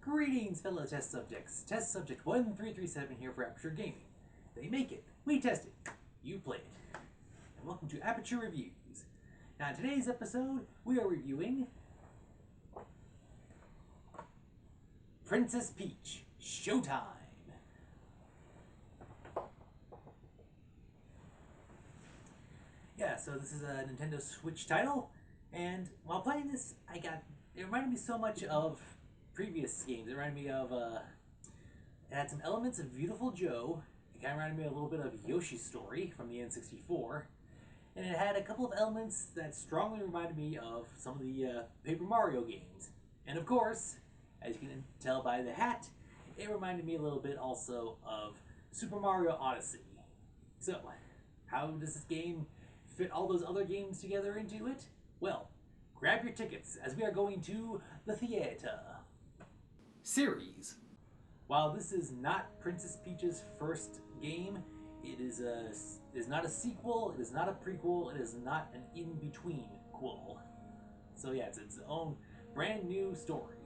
Greetings, fellow test subjects. Test subject 1337 here for Aperture Gaming. They make it, we test it, you play it. And welcome to Aperture Reviews. Now, in today's episode, we are reviewing Princess Peach Showtime. Yeah, so this is a Nintendo Switch title, and while playing this, it reminded me so much of previous games. It reminded me of, it had some elements of Beautiful Joe. It kind of reminded me a little bit of Yoshi's Story from the N64. And it had a couple of elements that strongly reminded me of some of the Paper Mario games. And of course, as you can tell by the hat, it reminded me a little bit also of Super Mario Odyssey. So, how does this game fit all those other games together into it? Well, grab your tickets as we are going to the theater. Series. While this is not Princess Peach's first game, it is not a sequel, it is not a prequel, it is not an in-between quel. So yeah, it's its own brand new story.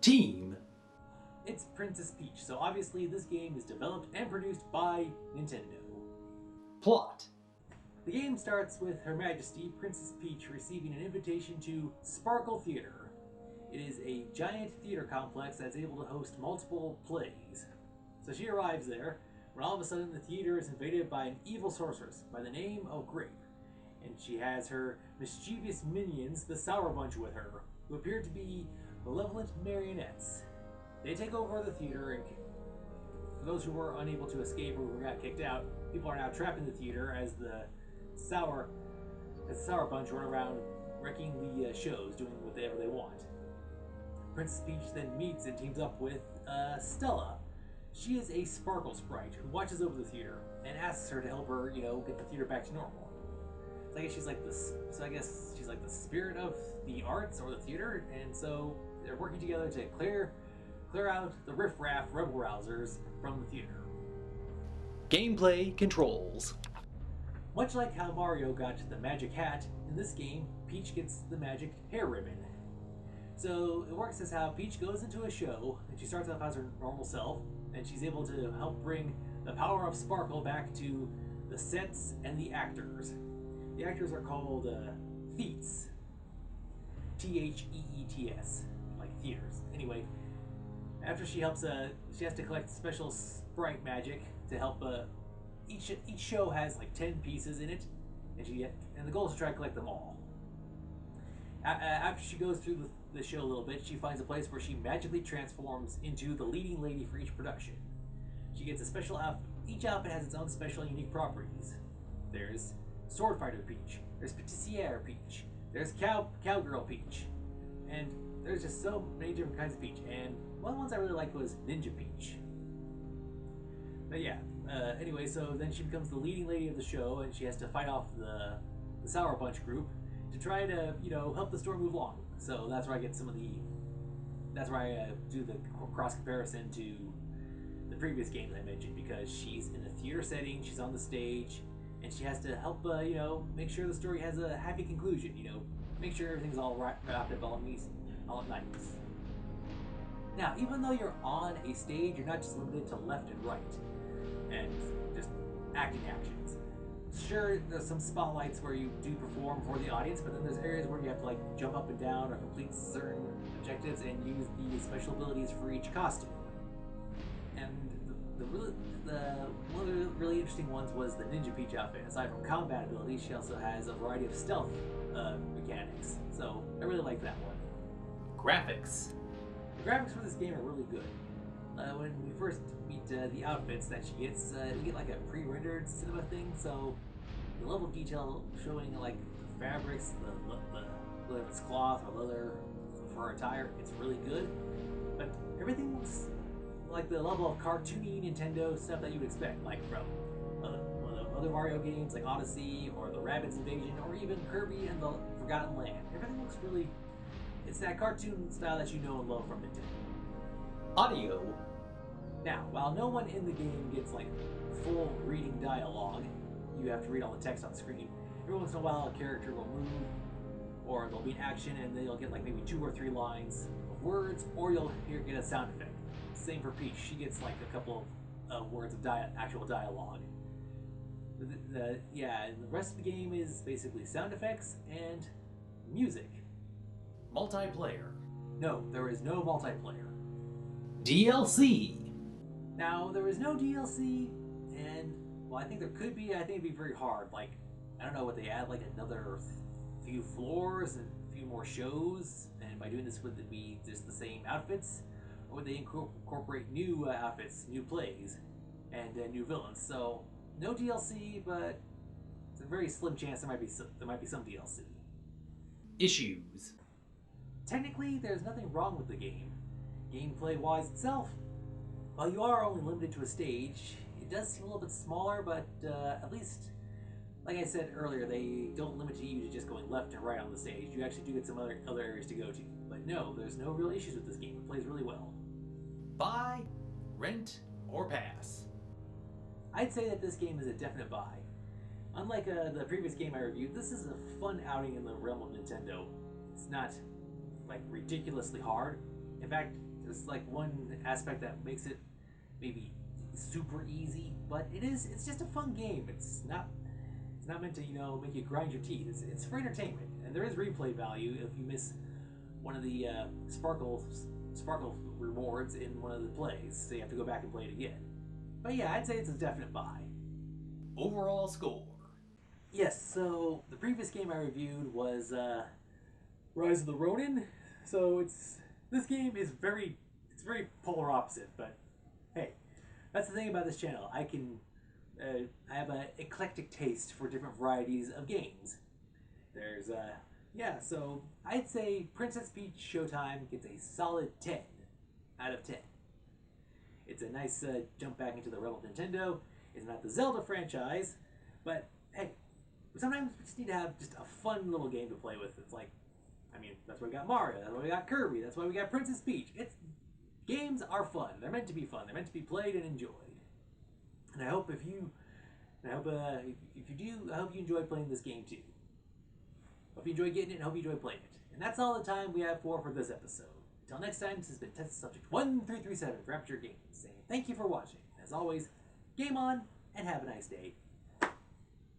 Team. It's Princess Peach, so obviously this game is developed and produced by Nintendo. Plot. The game starts with Her Majesty, Princess Peach, receiving an invitation to Sparkle Theater. It is a giant theater complex that's able to host multiple plays. So she arrives there, when all of a sudden the theater is invaded by an evil sorceress by the name of Grape. And she has her mischievous minions, the Sour Bunch, with her, who appear to be malevolent marionettes. They take over the theater, and for those who were unable to escape or who got kicked out, people are now trapped in the theater as the Sour Bunch run around wrecking the shows, doing whatever they want. Princess Peach then meets and teams up with Stella. She is a sparkle sprite who watches over the theater and asks her to help her, get the theater back to normal. So I guess she's like the spirit of the arts or the theater, and so they're working together to clear out the riffraff rebel rousers from the theater. Gameplay controls. Much like how Mario got the magic hat, in this game, Peach gets the magic hair ribbon. So it works as how Peach goes into a show, and she starts off as her normal self, and she's able to help bring the power of Sparkle back to the sets and the actors. The actors are called Theets. Theets, like theaters. Anyway, after she helps, she has to collect special sprite magic to help. Each show has like 10 pieces in it, and the goal is to try to collect them all. After she goes through the show a little bit, she finds a place where she magically transforms into the leading lady for each production. She gets a special outfit. Each outfit has its own special and unique properties. There's Sword Fighter Peach, there's Patissiere Peach, there's Cowgirl Peach, and there's just so many different kinds of Peach. And one of the ones I really liked was Ninja Peach. But yeah, anyway, so then she becomes the leading lady of the show, and she has to fight off the Sour Bunch group to try to, help the story move along. So that's where I get that's where I do the cross comparison to the previous games I mentioned, because she's in a theater setting, she's on the stage, and she has to help, make sure the story has a happy conclusion, make sure everything's all wrapped up all nice. Now, even though you're on a stage, you're not just limited to left and right, and just acting actions. Sure, there's some spotlights where you do perform for the audience, but then there's areas where you have to jump up and down or complete certain objectives and use the special abilities for each costume. And one of the really interesting ones was the Ninja Peach outfit. Aside from combat abilities, she also has a variety of stealth mechanics. So I really like that one. Graphics. The graphics for this game are really good. When we first meet the outfits that she gets, we get a pre-rendered cinema thing, so the level of detail showing the fabrics, whether it's cloth or leather for her attire, it's really good. But everything looks like the level of cartoony Nintendo stuff that you would expect, from other Mario games like Odyssey or the Rabbids Invasion or even Kirby and the Forgotten Land. Everything looks really, it's that cartoon style that you know and love from Nintendo. Audio. Now, while no one in the game gets full reading dialogue, you have to read all the text on the screen. Every once in a while, a character will move, or there'll be an action, and they'll get maybe 2 or 3 lines words, or you'll get a sound effect. Same for Peach. She gets like a couple of words of actual dialogue. Yeah, and the rest of the game is basically sound effects and music. Multiplayer. No, there is no multiplayer. DLC. Now, there is no DLC, and, well, I think there could be. I think it'd be very hard. Like, I don't know, would they add, like, another few floors and a few more shows? And by doing this, would it be just the same outfits? Or would they incorporate new outfits, new plays, and new villains? So, no DLC, but it's a very slim chance there might be some DLC. Issues. Technically, there's nothing wrong with the game. Gameplay-wise itself, while you are only limited to a stage, it does seem a little bit smaller, but at least, like I said earlier, they don't limit you to just going left and right on the stage. You actually do get some other areas to go to. But no, there's no real issues with this game. It plays really well. Buy, rent, or pass. I'd say that this game is a definite buy. Unlike the previous game I reviewed, this is a fun outing in the realm of Nintendo. It's not, like, ridiculously hard. In fact, there's, like, one aspect that makes it maybe super easy, but it's just a fun game. It's not meant to make you grind your teeth. It's for entertainment, and there is replay value if you miss one of the sparkle rewards in one of the plays, so you have to go back and play it again. But yeah, I'd say it's a definite buy. Overall score. Yes, so the previous game I reviewed was Rise of the Ronin. So this game is very polar opposite, but hey, that's the thing about this channel. I have an eclectic taste for different varieties of games. There's yeah, so I'd say Princess Peach Showtime gets a solid 10 out of 10. It's a nice jump back into the realm of Nintendo. It's not the Zelda franchise, but hey, sometimes we just need to have just a fun little game to play with. It's like, I mean, that's why we got Mario, that's why we got Kirby, that's why we got Princess Peach. Games are fun. They're meant to be fun. They're meant to be played and enjoyed. And I hope if you do, I hope you enjoy playing this game too. Hope you enjoy getting it and hope you enjoy playing it. And that's all the time we have for this episode. Until next time, this has been Test Subject 1337 for Aperture Games, saying thank you for watching. As always, game on and have a nice day.